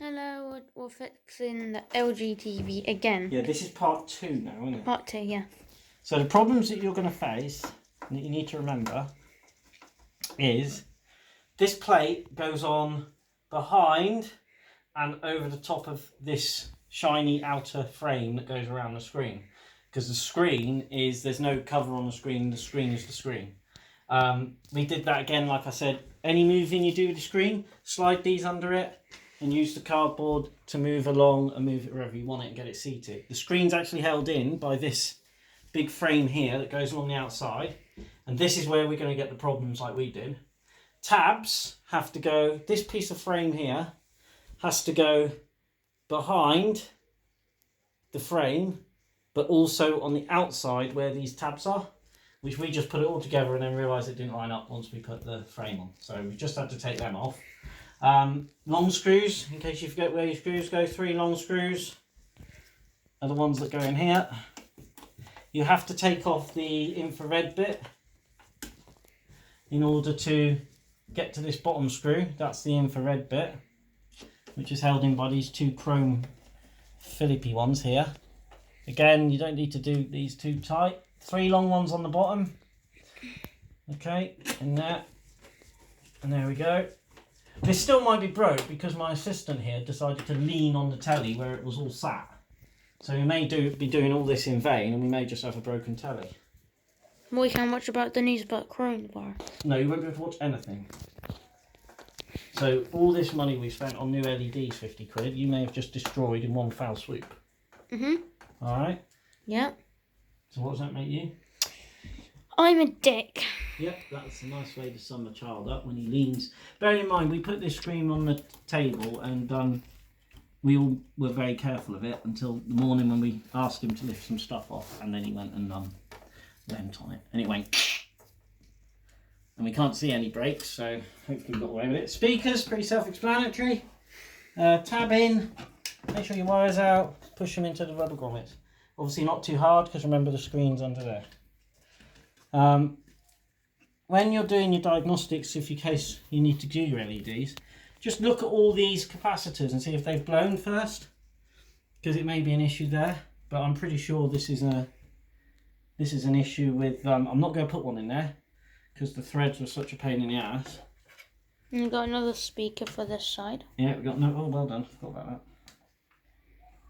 Hello, we're fixing the LG TV again. Yeah, this is part 2 now, isn't it? Part 2, yeah. So the problems that you're going to face, and that you need to remember, is this plate goes on behind and over the top of this shiny outer frame that goes around the screen. Because the screen is, there's no cover on the screen is the screen. We did that again, like I said, any moving you do with the screen, slide these under it and use the cardboard to move along and move it wherever you want it and get it seated. The screen's actually held in by this big frame here that goes along the outside, and this is where we're going to get the problems like we did. Tabs have to go, this piece of frame here has to go behind the frame, but also on the outside where these tabs are, which we just put it all together and then realised it didn't line up once we put the frame on. So we just had to take them off. Long screws, in case you forget where your screws go, 3 long screws are the ones that go in here. You have to take off the infrared bit in order to get to this bottom screw. That's the infrared bit, which is held in by these 2 chrome Phillippy ones here. Again, you don't need to do these too tight. 3 long ones on the bottom. Okay, in there. And there we go. This still might be broke because my assistant here decided to lean on the telly where it was all sat. So we may be doing all this in vain, and we may just have a broken telly. We can watch about the news about coronavirus. No, you won't be able to watch anything. So all this money we spent on new LEDs, 50 quid, you may have just destroyed in one foul swoop. Alright? Yeah. So what does that make you? I'm a dick. Yep, that's a nice way to sum a child up when he leans. Bearing in mind, we put this screen on the table and we all were very careful of it until the morning when we asked him to lift some stuff off, and then he went and leant on it, and it went. And we can't see any breaks, so hopefully we got away with it. Speakers, pretty self-explanatory. Tab in, make sure your wire's out, push them into the rubber grommets. Obviously not too hard, because remember the screen's under there. When you're doing your diagnostics, if in case you need to do your LEDs, just look at all these capacitors and see if they've blown first, because it may be an issue there. But I'm pretty sure this is an issue with. I'm not going to put one in there because the threads were such a pain in the ass. And we've got another speaker for this side. Yeah, we got no. Oh, well done. Forgot about that.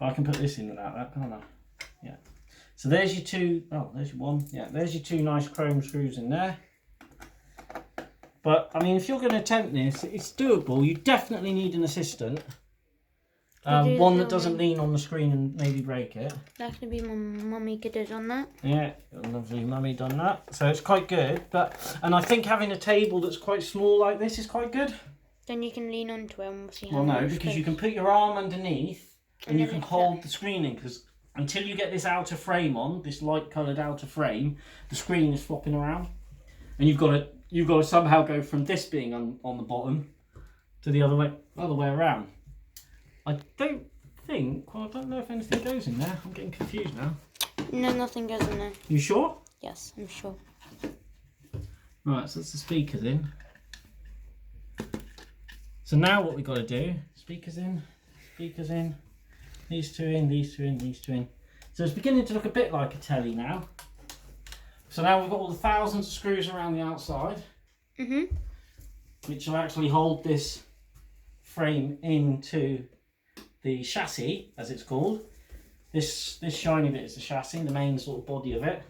But I can put this in without that, can't I? Yeah. So there's your 2. Oh, there's your 1. Yeah, there's your 2 nice chrome screws in there. But I mean, if you're going to attempt this, it's doable. You definitely need an assistant. One that doesn't lean on the screen and maybe break it. That could be my mummy could have done that. Yeah, lovely mummy done that. So it's quite good. And I think having a table that's quite small like this is quite good. Then you can lean onto it and we'll see how Well, no, because you can put your arm underneath and you can hold the screen in. Because until you get this outer frame on, this light coloured outer frame, the screen is flopping around. And you've got to somehow go from this being on the bottom to the other way around. I don't know if anything goes in there. I'm getting confused now. No, nothing goes in there. You sure? Yes, I'm sure. Right, so that's the speakers in. So now what we've got to do, speakers in, these 2 in, these 2 in, these 2 in. So it's beginning to look a bit like a telly now. So now we've got all the thousands of screws around the outside, which will actually hold this frame into the chassis, as it's called. This shiny bit is the chassis, the main sort of body of it.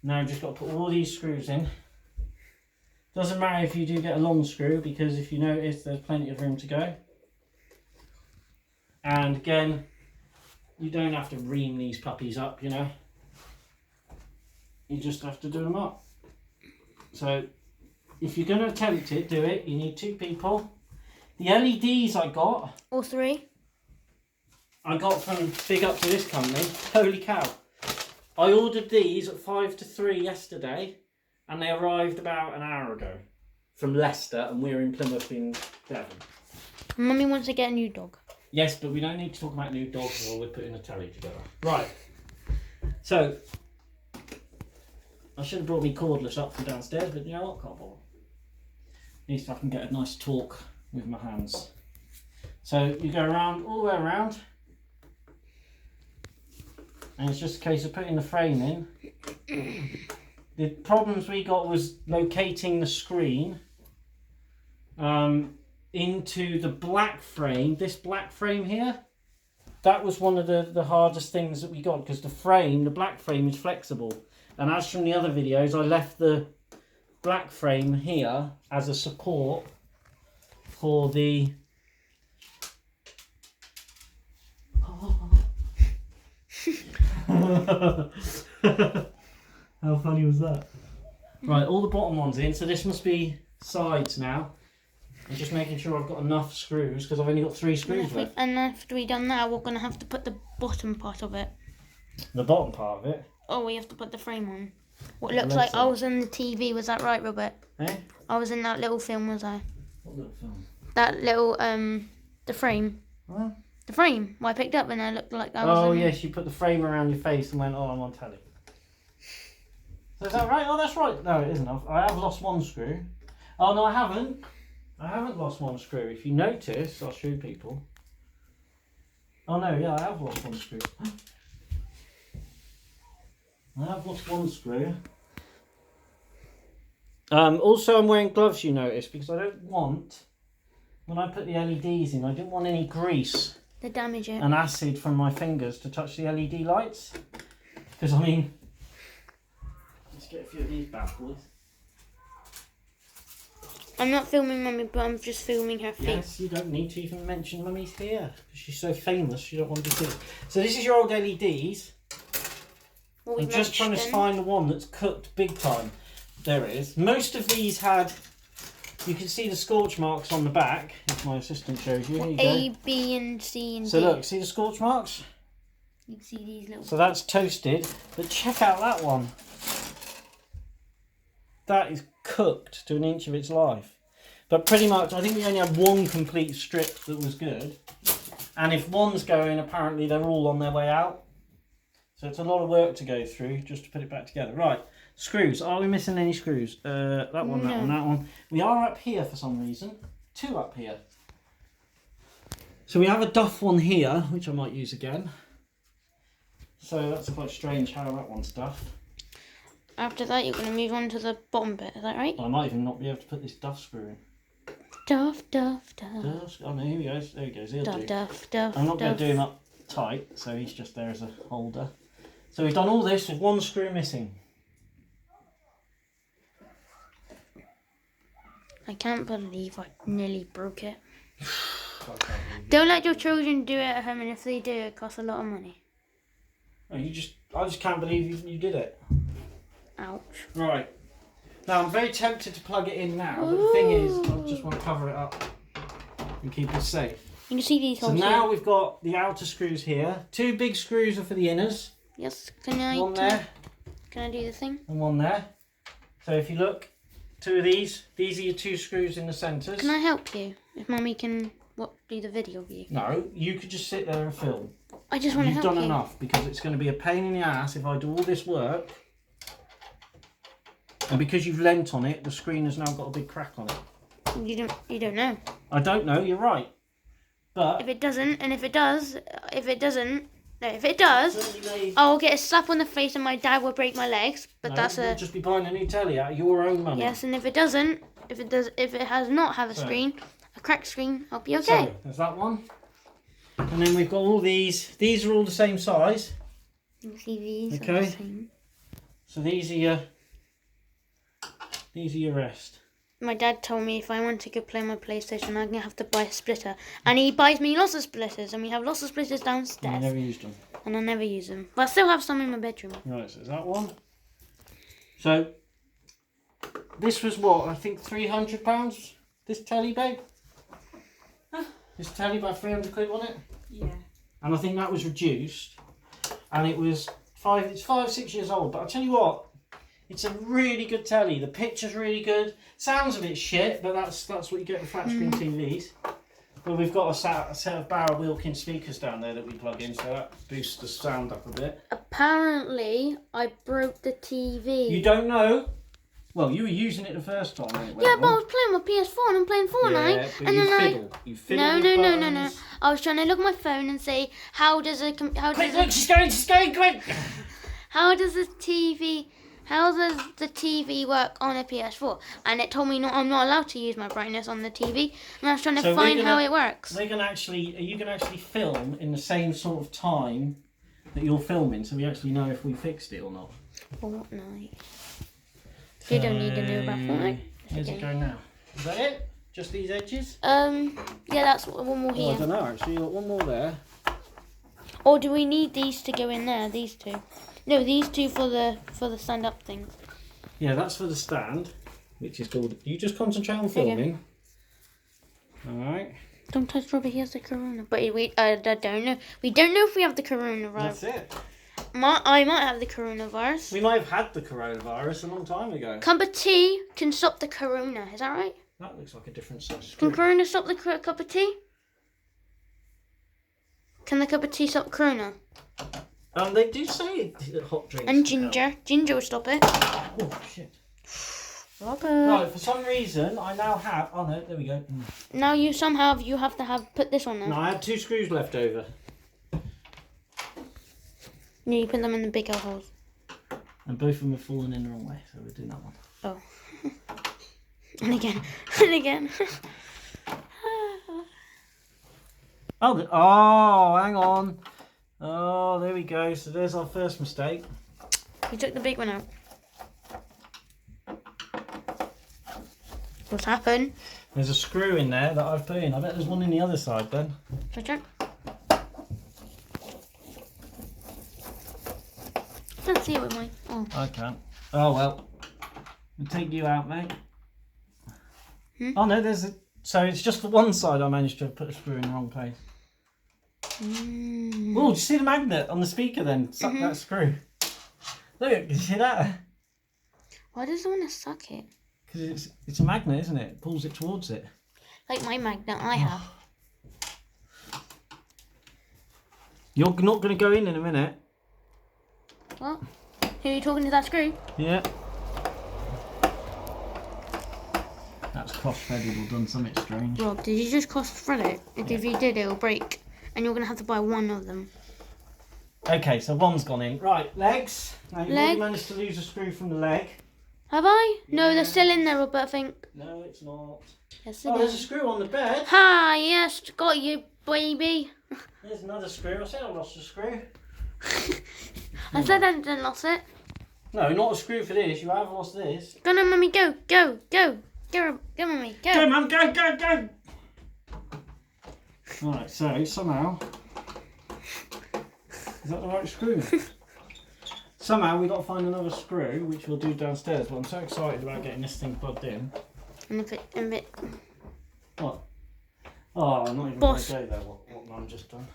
Now you've just got to put all these screws in. Doesn't matter if you do get a long screw, because if you notice, there's plenty of room to go. And again, you don't have to ream these puppies up, you know. You just have to do them up. So if you're going to attempt it, do it. You need 2 people. The LEDs I got. All 3? I got from Big Up to this company. Holy cow. I ordered these at 5 to 3 yesterday, and they arrived about an hour ago from Leicester, and we're in Plymouth in Devon. Mummy wants to get a new dog. Yes, but we don't need to talk about new dogs while we're putting a telly together. Right. So I should have brought me cordless up from downstairs, but you know what? Can't bother. At least I can get a nice talk with my hands. So So you go around, all the way around. And it's just a case of putting the frame in. The problems we got was locating the screen into the black frame. This black frame here, that was one of the hardest things that we got, because the black frame is flexible. And as from the other videos, I left the black frame here as a support for the... How funny was that? Right, all the bottom ones in, so this must be sides now. I'm just making sure I've got enough screws, because I've only got 3 screws left. And after we've done that, we're going to have to put the bottom part of it. The bottom part of it? Oh, we have to put the frame on. What looks like I was in the TV, was that right, Robert? Eh? I was in that little film, was I? What little film? That little, the frame. Huh? The frame, what I picked up and I looked like I was Oh, in... yes, you put the frame around your face and went, oh, I'm on telly. So is that right? Oh, that's right. No, it isn't. I have lost 1 screw. Oh, no, I haven't. I haven't lost 1 screw. If you notice, I'll show people. Oh, no, yeah, I have lost 1 screw. I have lost 1 screw. Also, I'm wearing gloves, you notice, because I don't want, when I put the LEDs in, I didn't want any grease To damage it. and acid from my fingers to touch the LED lights. Because, I mean, let's get a few of these bad boys. I'm not filming Mummy, but I'm just filming her face. Yes, you don't need to even mention Mummy's here. She's so famous, you don't want to be seen. So this is your old LEDs. What we I'm just trying to mentioned. find the one that's cooked big time. There it is. Most of these had, you can see the scorch marks on the back, if my assistant shows you. Here you A, go. B, and C, and So D. look, see the scorch marks? You can see these little... So that's toasted, but check out that one. That is cooked to an inch of its life. But pretty much, I think we only had 1 complete strip that was good. And if one's going, apparently they're all on their way out. So it's a lot of work to go through just to put it back together. Right, screws. Are we missing any screws? That one, that one, that one. We are up here for some reason. 2 up here. So we have a Duff one here, which I might use again. So that's quite strange how that one's Duff. After that, you're going to move on to the bottom bit, is that right? I might even not be able to put this Duff screw in. Duff, Duff, Duff. Duff. Oh no, here he goes. There he goes. He'll Duff, do. Duff, Duff, I'm not going Duff. to do him up tight, so he's just there as a holder. So we've done all this with 1 screw missing. I can't believe I nearly broke it. Don't let your children do it at home, and if they do, it costs a lot of money. Oh, I just can't believe you did it. Ouch. Right. Now I'm very tempted to plug it in now, but the thing is, I just want to cover it up and keep it safe. You can see these So holes now here. we've got the outer screws here. 2 big screws are for the inners. Yes, can I... One there Can I do the thing? and one there. So if you look, 2 of these are your 2 screws in the centres. Can I help you? If Mummy can do the video view. No, you could just sit there and film. I just want to You've help done you. enough, because it's going to be a pain in the ass if I do all this work. And because you've leant on it, the screen has now got a big crack on it. You don't know. I don't know, you're right. But If it doesn't, and if it does, if it does, certainly may- I'll get a slap on the face and my dad will break my legs. But no, that's you'll a just be buying a new telly out of your own money. yes. And if it doesn't, if it has not have a So- screen, a cracked screen, I'll be okay. So there's that one. And then we've got all these. These are all the same size. You can see these. are Okay. the same. So these are your rest. My dad told me if I want to go play my PlayStation, I'm gonna have to buy a splitter, and he buys me lots of splitters, and we have lots of splitters I downstairs, never used them. and I never use them. But I still have some in my bedroom. Right, so there's that one. So this was what, I think £300, this telly, babe? This telly about 300 quid, wasn't it? Yeah. And I think that was reduced, and it was 5-6 years old. But I'll tell you what, it's a really good telly. The picture's really good. Sounds a bit shit, but that's what you get with flat screen TVs. But we've got a set of Barrow Wilkins speakers down there that we plug in, so that boosts the sound up a bit. Apparently, I broke the TV. You don't know? Well, you were using it the first time. When it went Yeah, but I wrong. was playing my PS4 and I'm playing Fortnite, Yeah, but and you then fiddle. You fiddle No, with no, no, no, no. buttons. I was trying to look at my phone and say, how does Quick, look, she's going, quick! how does the TV work on a PS4? And it told me I'm not allowed to use my brightness on the TV. And I was trying to find how it works. Are you gonna actually film in the same sort of time that you're filming, so we actually know if we fixed it or not? Fortnite. You don't need to know about Fortnite. Where's it going now? Is that it? Just these edges? Yeah, that's one more Oh, here. I don't know actually. You've got one more there. Or do we need these to go in there? These two? No, these two for the stand-up things. Yeah, that's for the stand, which is called. You just concentrate on filming. All right. Don't touch Robert. He has the corona. But I don't know. We don't know if we have the coronavirus. That's it. I might have the coronavirus. We might have had the coronavirus a long time ago. Cup of tea can stop the corona. Is that right? That looks like a different size Can screw. corona stop the cup of tea? Can the cup of tea stop corona? They do say hot drinks. And ginger. Ginger will stop it. Oh shit. Robert. Right, for some reason I now have. Oh no, there we go. Now you have to put this on there. No, I had 2 screws left over. No, you put them in the bigger holes. And both of them have fallen in the wrong way, so we're doing that one. Oh. And again. And again. Oh, hang on. Oh, there we go. So there's our first mistake. You took the big one out. What's happened? There's a screw in there that I've put in. I bet there's one in the other side then. Should I check? I can't see it with mine. Oh. I can't. Oh well. I'll take you out, mate. Oh no, there's a. So it's just the one side I managed to put a screw in the wrong place. Mm. Oh, did you see the magnet on the speaker then? Suck that screw. Look, can you see that? Why does it want to suck it? Because it's a magnet, isn't it? It pulls it towards it. Like my magnet I have. You're not going to go in a minute. What? Who are you talking to that screw? Yeah. That's cross-threaded or done something strange. Rob, did you just cross-thread it? If you did, it'll break. And you're going to have to buy one of them. Okay, so one's gone in. Right, legs. Now you've already Leg. managed to lose a screw from the leg. Have I? No, they're still in there, Robert, I think. No, it's not. Yes, it Oh, there's a is. screw on the bed. Ha, yes, got you, baby. There's another screw. I said I lost a screw. I said I didn't lost it. No, not a screw for this. You have lost this. Go now, mummy, go, go, go. Go, go, mummy, go. Go, Mum, go, go, go! Right, so somehow... Is that the right screw? Somehow we've got to find another screw, which we'll do downstairs, but I'm so excited about getting this thing plugged in. And if it, What? Oh, I'm not even Boss. going to go there, what Mum just done.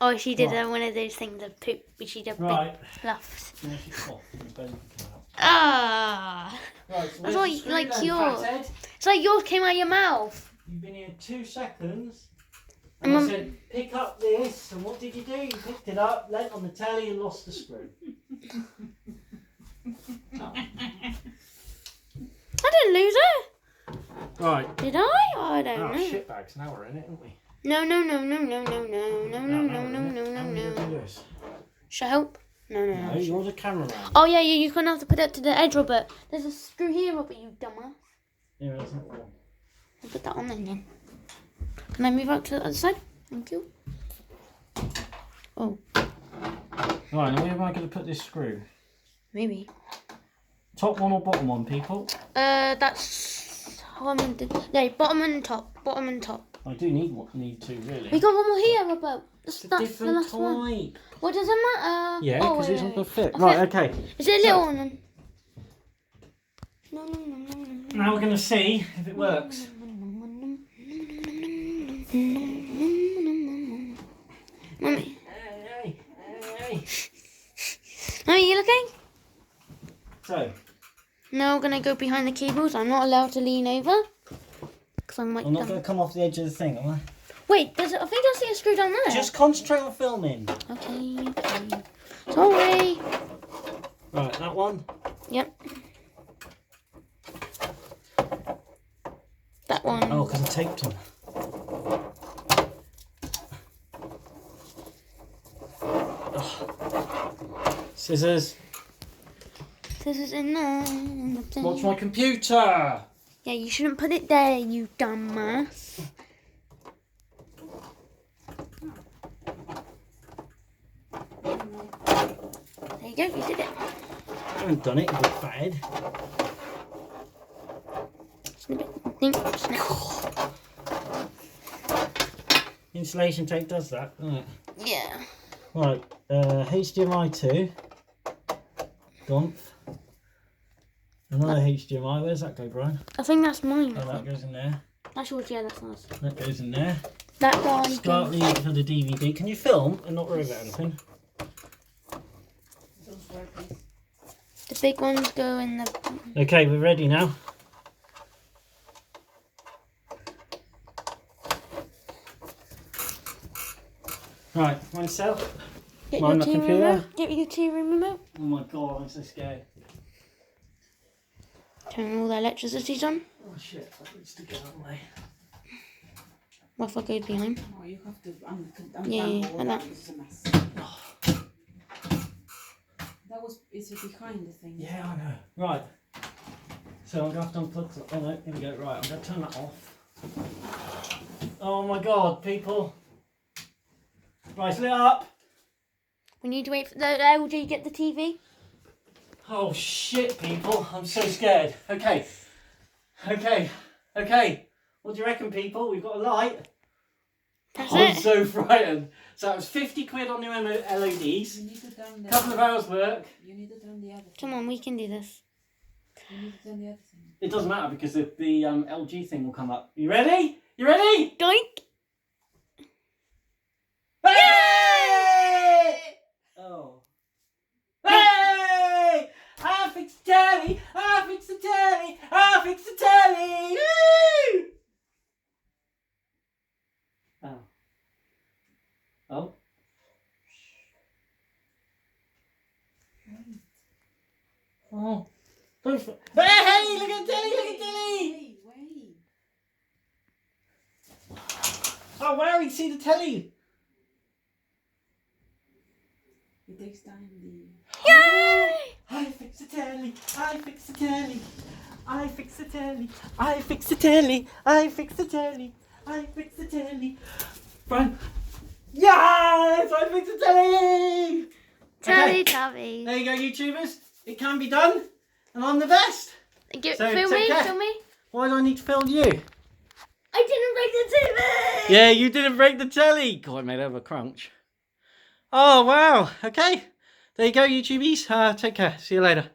oh, she did Right. one of those things that poop, which she did Right. big fluffs. Yeah, she's off. The belly can come out. Ah, Right, so That's where's the like- screw like then, yours. fathead? it's like yours came out of your mouth. You've been here 2 seconds. And And I Mum- said, pick up this. And what did you do? You picked it up, leant on the telly and lost the screw. I didn't lose it. Right. Did I? I don't Oh, know. shit bags. Now we're in it, aren't we? No, no, no, no, no, no, no, no, no, Now no, we're no, in no, it. no, How are we gonna no. do this? Should I help? No, no, No, no. you're the cameraman. Oh yeah, yeah. You're gonna have to put it to the edge, Robert. There's a screw here, Robert. You dumbass. Yeah, that's not one. I'll put that on then. Can I move out to the other side? Thank you. Oh, Right, now where am I going to put this screw? maybe. Top one or bottom one, people? That's how I'm gonna do. No, bottom and top. Bottom and top. I do need two, really. We got one more here, Robert. That's, It's a that's the different last one. type. What does it matter? Yeah, Oh, because wait, it's not wait, going to wait. fit. Right, okay. Is it a So- little one then? No, no, no, no, no. Now we're going to see if it works. Mummy, Hey, hey. Mummy, you looking? So, Now I'm gonna go behind the cables. I'm not allowed to lean over because I'm like. I'm not going to come off the edge of the thing, am I? Wait, I think I see a screw down there. Just concentrate on filming. Okay, okay. Sorry. Right, that one. Yep. That one. Oh, because I taped them. Scissors. Scissors in there. In the thing. Watch my computer. Yeah, you shouldn't put it there, you dumbass. There you go, you did it. I haven't done it, you big fathead. Snip it. Snip, snip. Insulation tape does that, doesn't it? Yeah. Right, HDMI 2. Dump. Another HDMI. Where's that go, Brian? I think that's mine. Oh, that goes in there. That's yours, yeah, that's ours. That goes in there. That guy. Start leaving for the DVD. Can you film and not worry about anything? The big ones go in the. Okay, we're ready now. Right, myself. Get Mind your my TV computer? remote. Get your TV remote. Oh my god, I'm so scared. Turn all the electricity's on. Oh shit, that needs to go away. Wi-Fi goes behind. Oh, you have to Yeah, untangle like that. that. It's a mess. That was, is it behind the thing? Yeah, I know. Right. So I'm going to have to unplug. Oh no, here we go. Right, I'm going to turn that off. Oh my god, people. Right, lit up. We need to wait for the LG to get the TV. Oh shit, people. I'm so scared. Okay. Okay. Okay. What do you reckon, people? We've got a light. That's I'm it. so frightened. So that was 50 quid on new LEDs. You need to turn the. Couple of hours work. You need to turn the other. Come on, we can do this. You need to turn the other thing. It doesn't matter because the LG thing will come up. You ready? You ready? Doink! Hey! Oh. Hey! I fixed the telly! I fixed the telly! I fixed the telly! Woo! Oh. Oh. Oh. Don't hey! Look at the telly! Look at the telly! Wait. Oh, where we see the telly? It takes time. Yay! I fixed the telly. I fixed the telly. I fixed the telly. I fixed the telly. I fixed the telly. I fixed the telly. Brian. Yes! I fixed the telly! Telly, Okay. Tabby. There you go, YouTubers. It can be done. And I'm the best. So, Film take me, care. film me. Why do I need to film you? I didn't break the TV! Yeah, you didn't break the telly. God, I made over a crunch. Oh, wow. Okay. There you go, YouTubies. Take care. See you later.